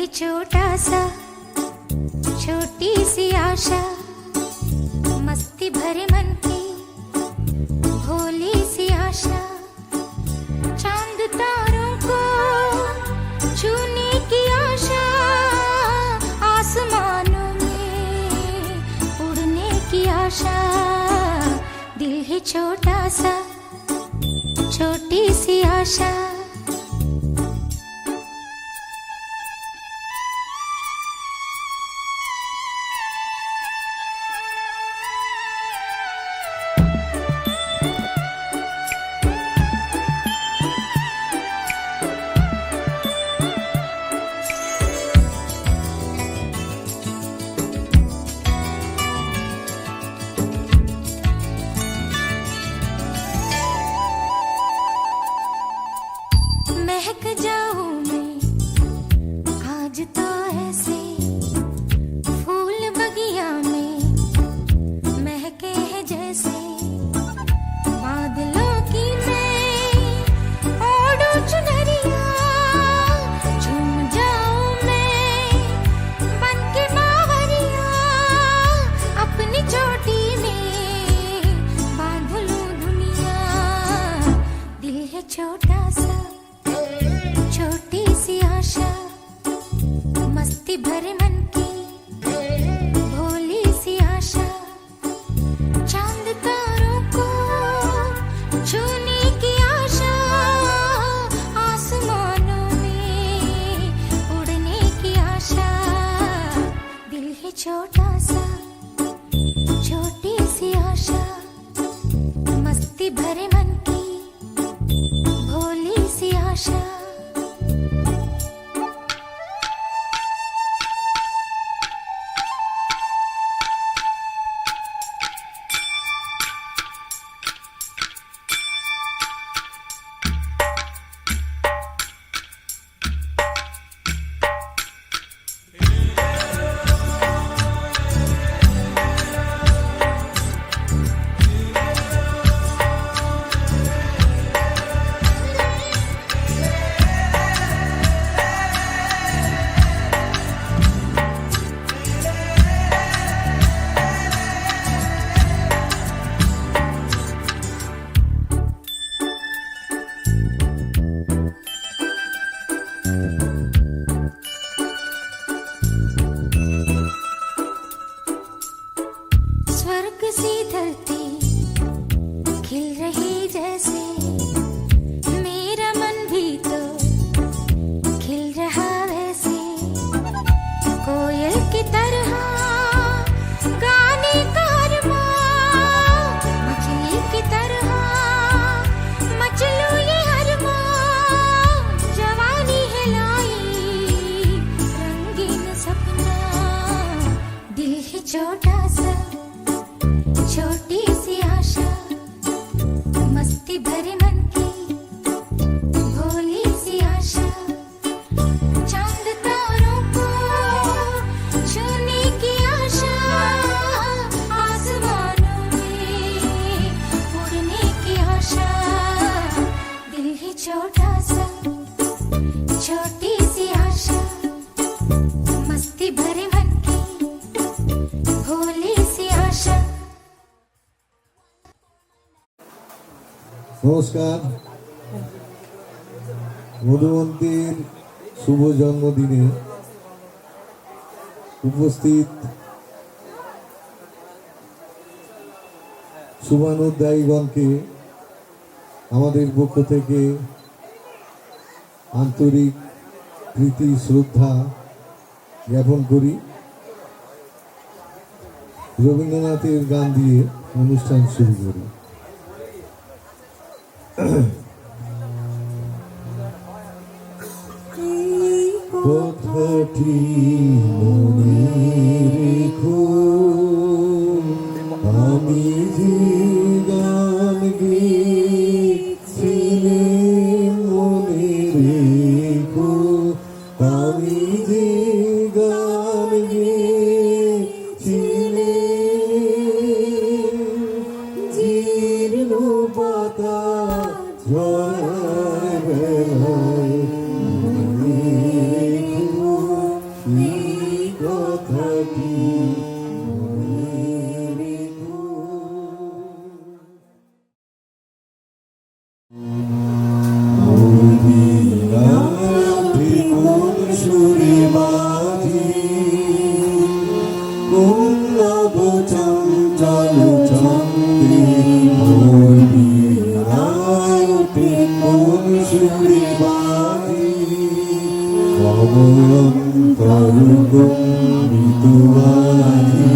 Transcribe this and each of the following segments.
छोटा सा छोटी सी आशा, मस्ती भरे मन की भोली सी आशा, चांद तारों को छूने की आशा, आसमानों में उड़ने की आशा। दिल है छोटा सा छोटी सी आशा। महक जाऊं मैं आज तो ऐसे, फूल बगिया में महके हैं जैसे, बादलों की मैं ओढ़ूं चुनरिया, झूम जाऊं मैं बन के बावरिया, अपनी चोटी में बांध लूं दुनिया। दिल है छोटा सा छोटी सी आशा, मस्ती भरे मन की भोली सी आशा, चांद तारों को छूने की आशा, आसमानों में उड़ने की आशा। दिल है छोटा सा छोटी सी आशा, मस्ती भरे मन की भोली सी आशा। स्वर्ग सी धरती खिल रही जैसे, मेरा मन भी तो खिल रहा वैसे, कोयल की तरह गाने का अरमां, मछली की तरह मचलूं ये अरमां, जवानी है लाई रंगीन सपना। दिल है छोटा सा छोटी सी आशा, मस्ती भरे मन की भोली सी आशा, चांद तारों को छूने की आशा, आसमानों में उड़ने की आशा। दिल है छोटा सा छोटी सी आशा, मस्ती भरे मन की भोली सी आशा। নমস্কার। মধুবন্তীর শুভ জন্মদিনে উপস্থিত শুভানুধ্যায়ীগণকে আমাদের পক্ষ থেকে আন্তরিক প্রীতি শ্রদ্ধা জ্ঞাপন করি। রবীন্দ্রনাথের গান দিয়ে অনুষ্ঠান শুরু করি। কথাটি মনে রেখো, আমি যে গান গেয়েছিলে মনে রেখো, আমি যে গান গেয়েছিলে, জীর্ণ পাতা ঝরার বেলায় পল্লব চঞ্চল ছন্দে ওই বীণায় ওঠে কোন সুরে বাজে কমলন্তর মৃদুবাজি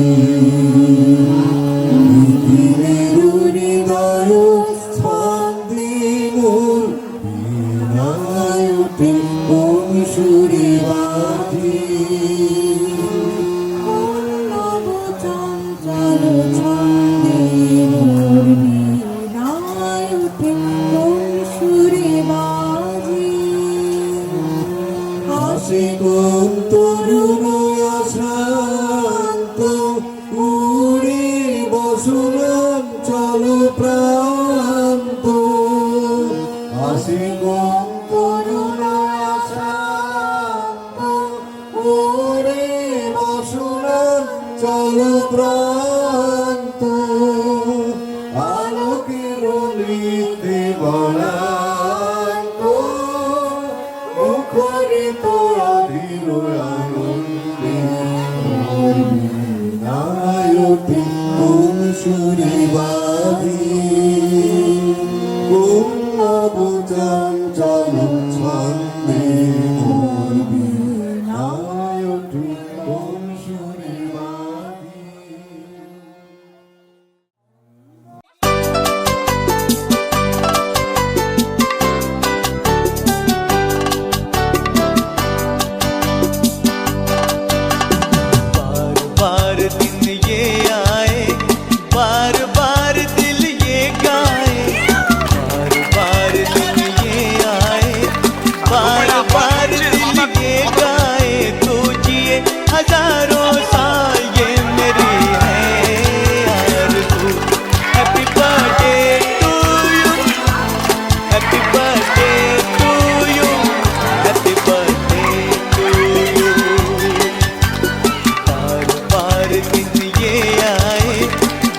হৃদয় স্পন্দে মোর বীণায় ওঠে কোন সুরে বাজে পল্লব চঞ্চল ছন্দে মোর বীণায় ওঠে কোন সুরে বাজে। হাসি কোন তরুণ অশান্ত উড়ে বসুরাম চল প্রান্ত হাসি কোন তরুণ অশান্ত উড়ে বসুরাম চল প্রান্ত আলোকের নৃত্যে বলান্ত মুখরিত অধীর আনন্দে মোর বীণায় ওঠে কোন সুরে বাজে পল্লব চঞ্চল ছন্দে মোর বীণায় ওঠে কোন সুরে বাজে। बार बार दिन ये आए, बार बार दिल ये गाए, बार बार दिन ये आए, बार बार दिल ये गाए, तू जिए हजारों साल ये मेरी है आरज़ू। Happy birthday to you, happy birthday to you, happy birthday to you. बार बार दिन ये आए,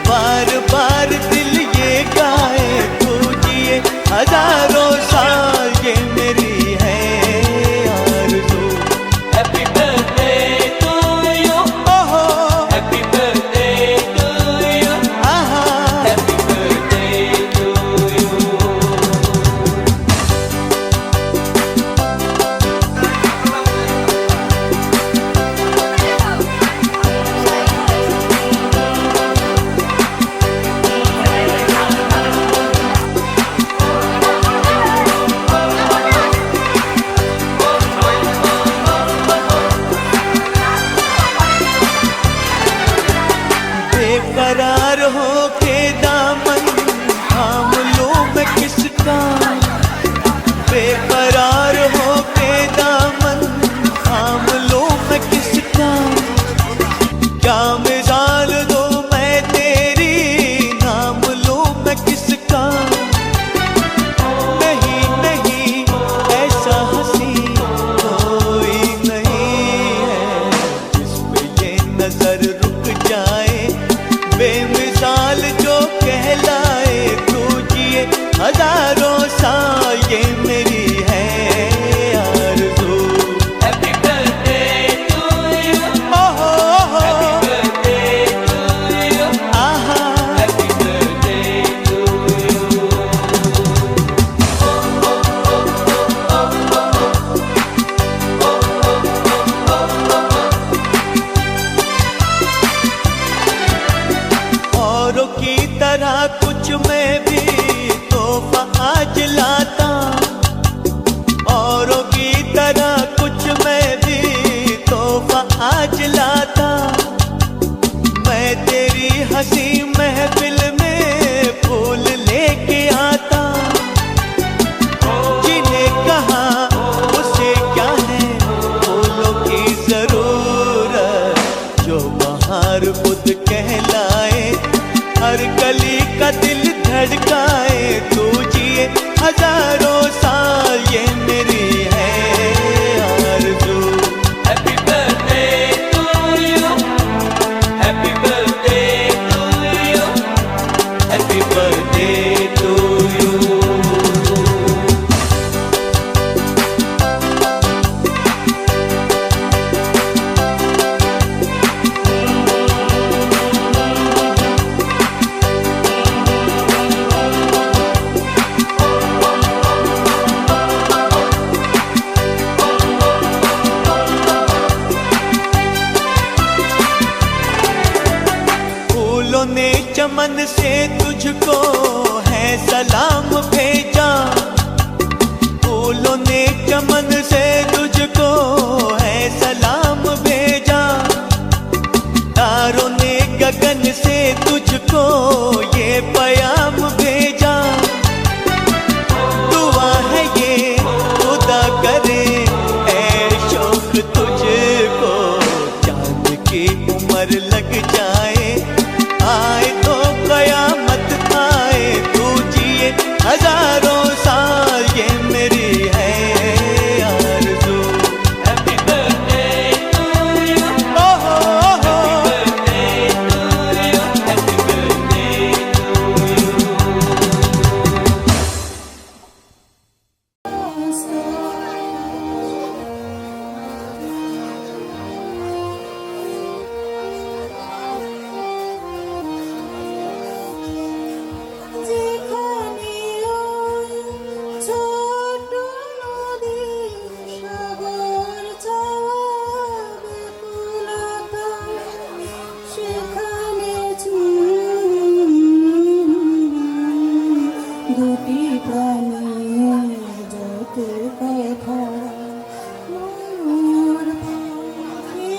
बार बार दिल ये गाए, तू जिए हजारों साल ये मेरी है आरज़ू। हैप्पी बर्थडे टू यू, ओहो हैप्पी बर्थडे टू यू, आहा हैप्पी बर्थडे टू यू। बेकरार हो के दामन थाम लूं मैं किसका, बेकरार हो के दामन थाम लूं मैं किसका। क्या मिसाल दो मैं तेरी, नाम लूं मैं किसका। नहीं नहीं ऐसा हंसी कोई नहीं है, जिस पे ये नजर रुक जाए, बेमिसाल जो कहलाए, तू जिए हजारों साल ये मेरी है आरज़ू। हैप्पी बर्थडे टू यू, ओहो हैप्पी बर्थडे टू यू, आहा हैप्पी बर्थडे टू यू। औरों की तरह कुछ मैं भी तोहफा आज लाता, औरों की तरह कुछ मैं भी तोहफा आज लाता। मैं तेरी हंसी महफिल में फूल लेके आता, जिन्हें कहा उसे क्या है फूलों की जरूरत, जो बाहर खुद कहलाए, हर गली का दिल धड़काए, तू जिए हजारों साल ये मेरी है आरज़ू। Happy birthday to you, happy birthday to you, happy birthday to you. फूलों ने चमन से तुझको है सलाम भेजा, फूलों ने चमन से तुझको है सलाम भेजा, तारों ने गगन से तुझको ये प्याम भेजा। दुआ है ये खुदा करे ऐ शौक तुझको, चांद की उम्र लग जाए, आए तो कयामत आए, तू जिए हजारों साल, ये मेरी है आरज़ू। हैप्पी बर्थडे टू यू, ओहो ओहो, हैप्पी बर्थडे टू यू। যেখানে ওই ছোট নদী সাগর চাওয়া ব্যাকুলতা, সেখানে দুটি প্রাণীর যত কথা, মোর পাখি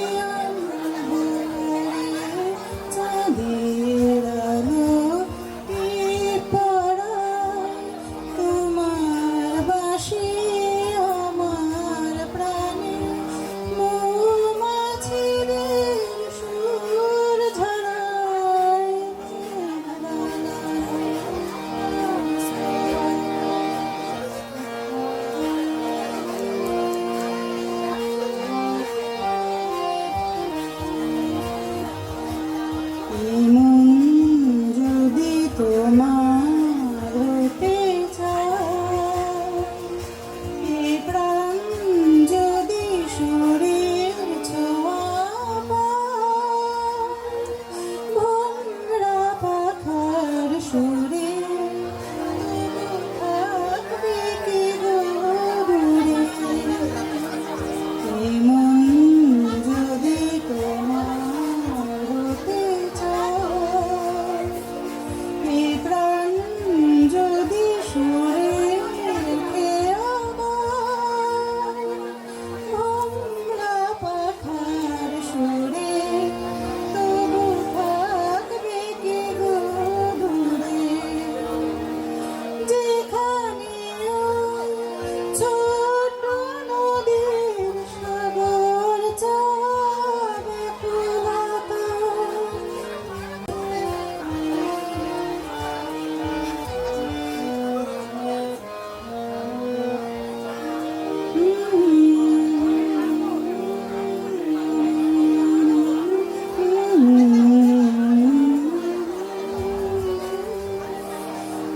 চাঁদের আলো তোমার বাসি আমার প্রাণে, মৌমাছিদের সুর ঝরায়। মন যদি তোমার হতে চায়, এ প্রাণ যদি শরীর ছোঁয়া পায়, ভোমরা পাখার সুরে থাকবে কি গো দূরে। এ মন যদি তোমার হতে চায়, এ প্রাণ যদি শরীর খেয়া পায়, ভোমরা পাখার সুরে তবু থাকবে কি গো দূরে। যেখানে ওই ছোট নদীর সাগর চাবে পুলতা,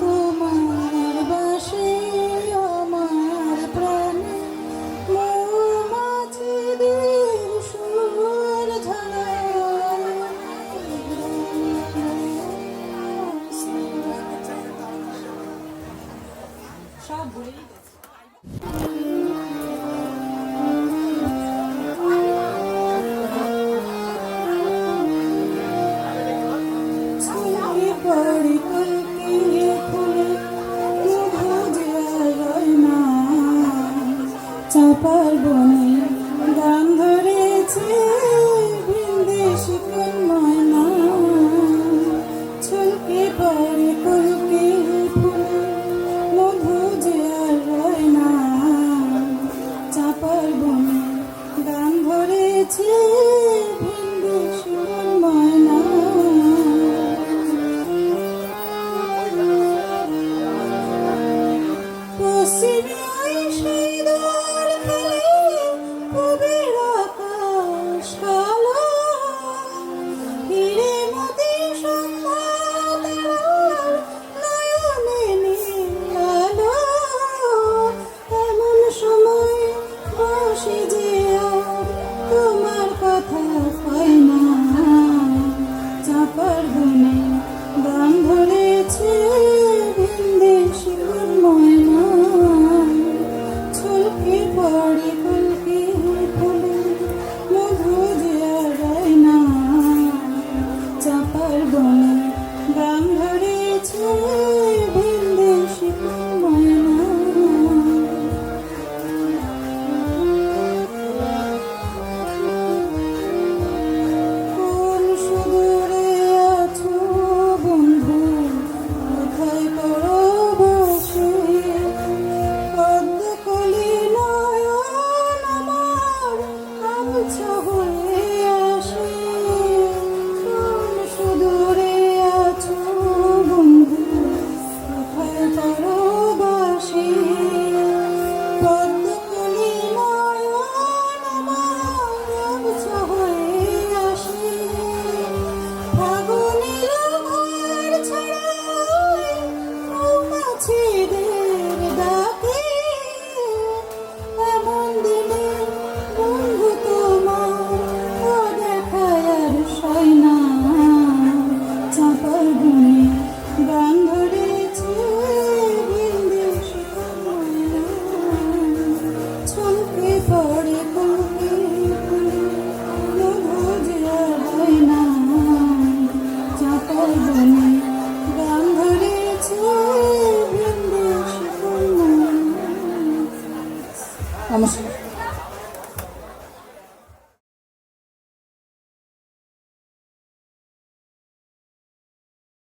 তোমার বাসি আমার প্রাণে, মৌমাছিদের সুর ঝরায়। সব ভুলে ছুঁয়ে পড়ে কলকে ফুলে, মধু যায় না, চাপার বনে গান ধরেছে ভিনদেশি কোন ময়না। ছুঁয়ে পড়ে কলকে ফুলে, মধু যায় না, চাপার বনে গান ধরেছে ভিনদেশি কোন ময়না।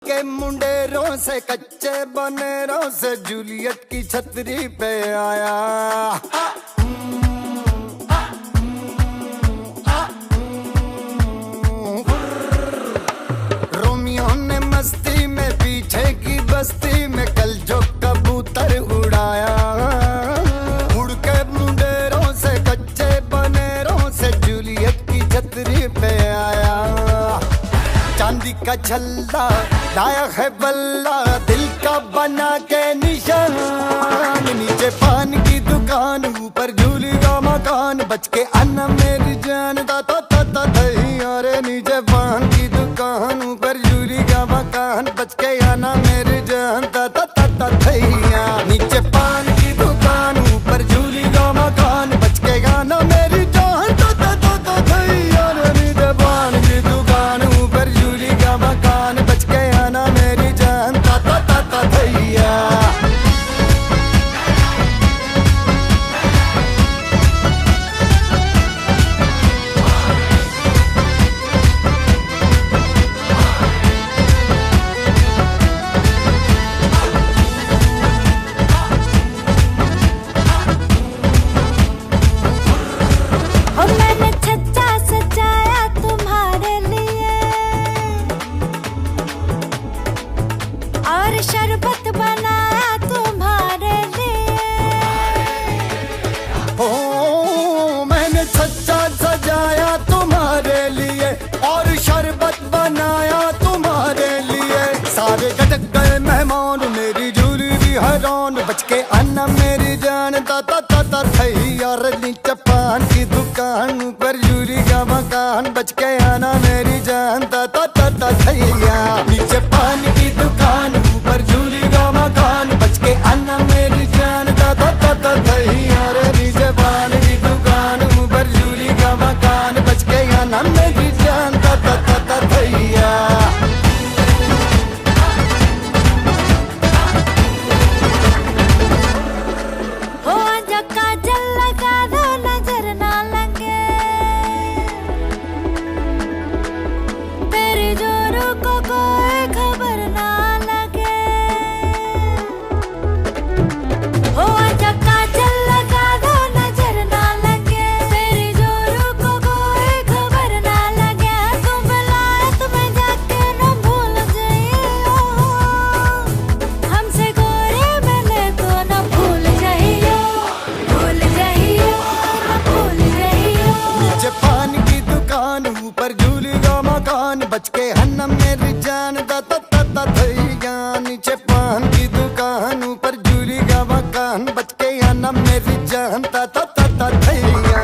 के मुंडेरों से कच्चे बनेरों से जूलियट की छतरी पे आया। रोमियो ने मस्ती में पीछे की बस्ती में कल जो कबूतर उड़ाया। उड़ के मुंडेरों से कच्चे बनेरों से जूलियट की छतरी पे आया। चांदी का छल्ला लाया है बल्ला दिल का बना के निशान। नीचे पान की दुकान ऊपर झूली का मकान बच के आना मेरी जान। ता दही अरे नीचे पान की दुकान ऊपर झूली का मकान बच के आना मेरी जान। ता दहिया नीचे पान की दुकान ऊपर झूली का मकान बच के आना मेरी जान। ता दहिया अरे नीचे पान की दुकान ऊपर झूली का मकान बच के आना मेरी जान। ता दहिया मैंने छज्जा सजाया तुम्हारे लिए और शरबत बनाया तुम्हारे लिए। ओ मैंने छज्जा सजाया तुम्हारे लिए और शरबत बनाया तुम्हारे लिए। सारे गटक गए मेहमान मेरी झूली भी हैरान बच के आना मेरी जान। ता यार नीचे पान की दुकान ऊपर झूली का मकान बच के आना मेरी जान। ता थैया नीचे पान की दुकान ऊपर झूली का मकान बच के आना मेरी जान। ता थैया रे नीचे पान की दुकान ऊपर झूली का मकान बच के आना मेरी जान। ता थैया हो आजा काजल लगा दो नजर ना लगे तेरे जोरों को कोई खबर ना लगे। हो आजा काजल लगा दो नजर ना लगे तेरे जोरों को कोई खबर ना लगे। तुम विलायत में जाके न भूल जाइयो हमसे गोरे मिले तो न भूल जाइयो न भूल जाइयो। नीचे पान की दुकान ऊपर झूली का मकान बच के हन्ना मेरी जान। ता थैया नीचे पान की दुकान ऊपर झूली का मकान बच के आना मेरी जान। ता थैया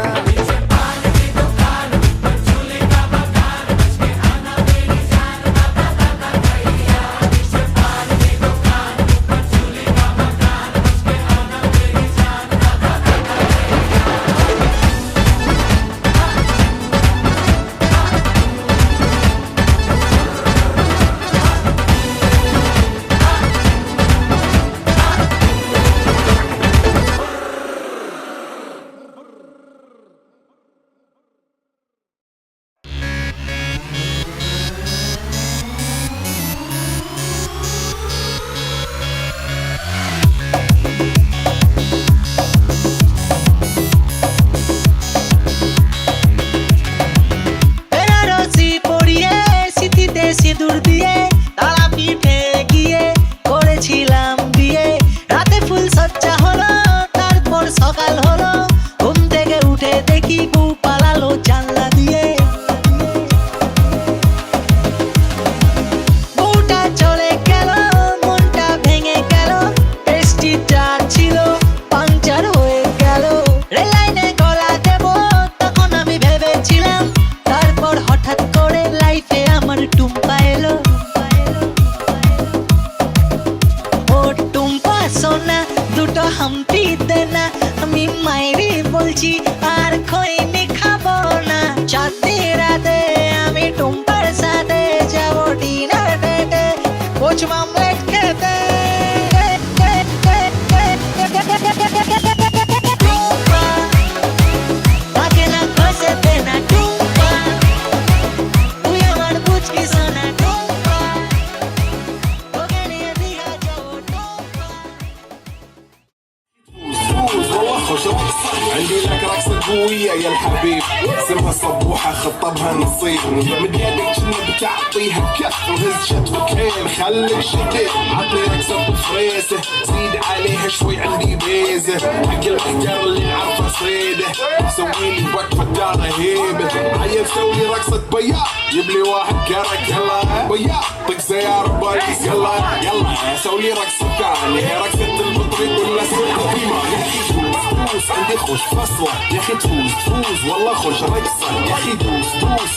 ابويا يا الحبيب اسمها صبوحة خطبها نصيب من يدك كنا بتعطيها بكف وهز شت وكيل خليك شديد عطني رقصة بفريسة زيد عليها شوي عندي بيزة حق الحجر اللي نعرفه صيده سويلي وقفة دار هيبة عيل سوي رقصة بياض يبلي واحد كرك يلا بياض طق سيارة بايس يلا يلا سوي رقصة ثانية رقصة البطريق ولا سوي قيمة دوس عندي خوش فصلة يا اخي تفوز والله خوش رقصة يا اخي دوس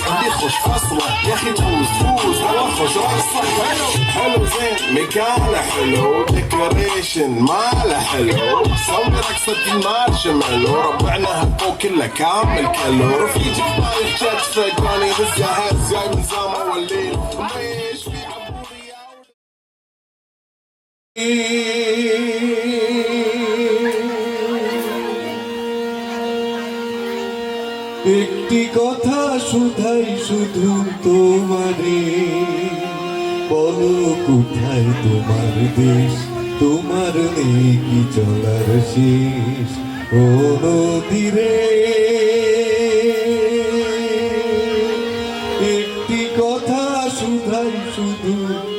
عندي خوش فصلة يا اخي تفوز والله خوش رقصة حلو زين مكانه حلو ديكوريشن ماله حلو سوي رقصة المارشميلو وربعنا هالفوق كله كامل كلو رفيجي بايخ جت فقاني غزة هز جاي من زامة والليل ليش في একটি কথা শুধাই শুধু তোমারে বলো কোথায় তোমার দেশ তোমার নেই কি চলার শেষ ও নদীরে একটি কথা শুধাই শুধু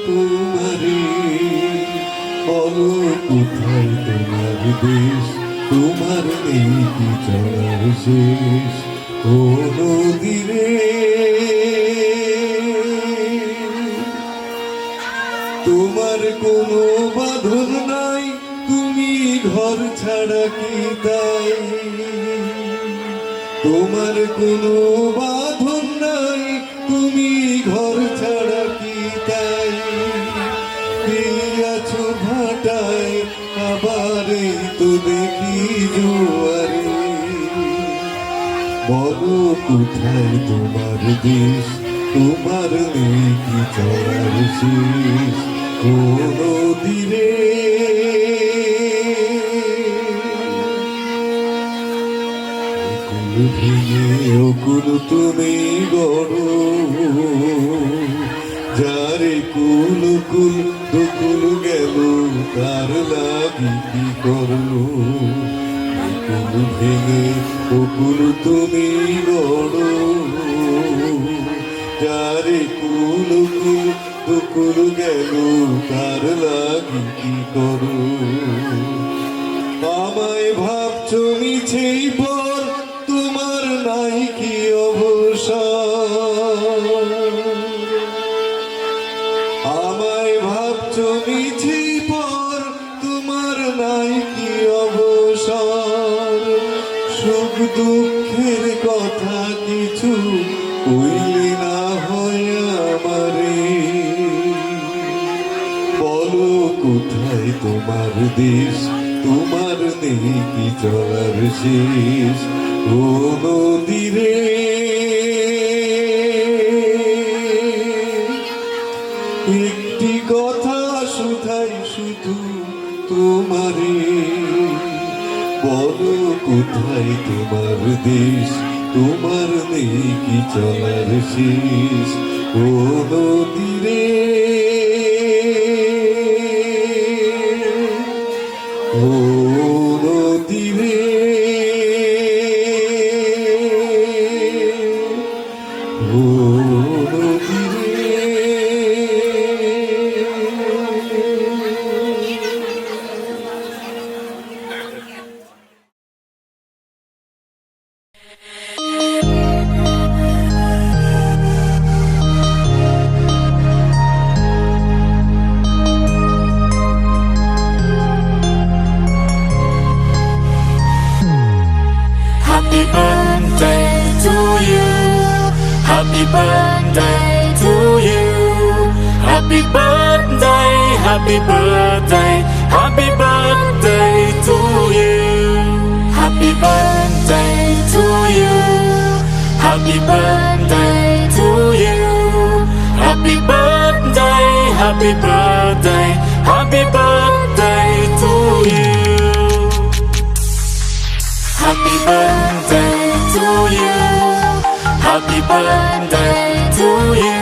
তোমারে বলো কোথায় তোমার দেশ তোমার নেই কি চলার শেষ ও নদীরে তোমার কোনো বাঁধন নাই তুমি ঘর ছাড়া কি তাই তোমার কোনো বাঁধন নাই তুমি ঘর ছাড়া কি তাই আছো ভাটায় আবার তো দেখি জোয়ারে বলো কোথায় তোমার দেশ তোমার নেই কি চলার শেষ ও নদীরে কুল ভেঙে অকুল তুমি গড় যারে কুল কুল দুকুল গেল তার লাগি কি করলো কুল ভেঙে অকুল তুমি গড় যারে কুল কুল দুকুল গেল তার লাগি কি করো আমায় ভাবছো মিছেই পর তোমার নাই কি অবসর আমায় ভাবছো মিছেই পর তোমার নাই কি অবসর সুখ দুঃখের কথা কিছু কইলে না হয় আমারে বলো কোথায় তোমার দেশ তোমার নেই কি চলার শেষ ও নদীরে একটি কথা শুধাই শুধু তোমারে বলো কোথায় তোমার দেশ তোমার নেই কি চলার শেষ ও নদীরে ও নদীরে ও নদীরে Happy birthday to you. Happy birthday to you. Happy birthday, happy birthday, happy birthday to you. Happy birthday to you. Happy birthday to you. Happy birthday, happy birthday, happy birthday to you. Happy birthday to you. Happy birthday to you.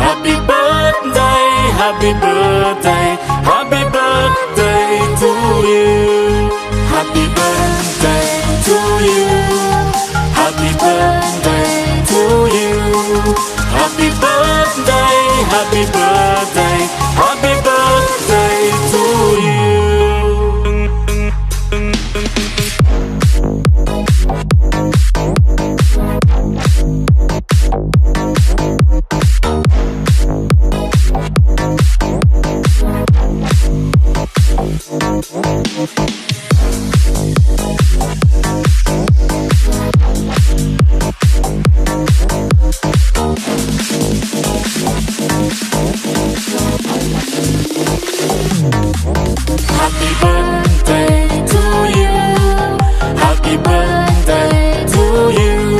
Happy birthday, happy birthday, happy birthday to you. Happy birthday to you. happy birthday, happy birthday to you. Happy birthday to you. Happy birthday to you.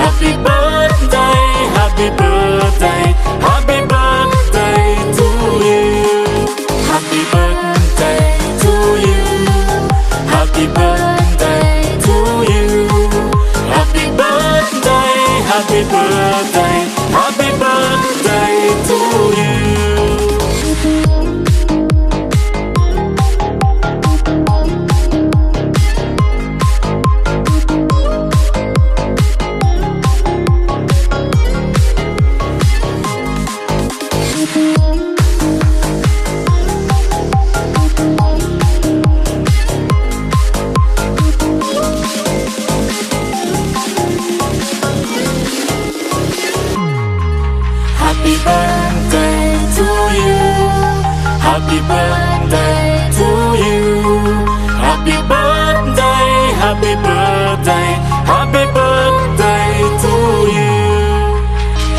Happy birthday, happy birthday, happy birthday to you. Happy birthday to you. Happy birthday to you. Happy birthday, happy birthday, happy birthday to you. Happy birthday to you. Happy birthday to you. Happy birthday, happy birthday, happy birthday to you.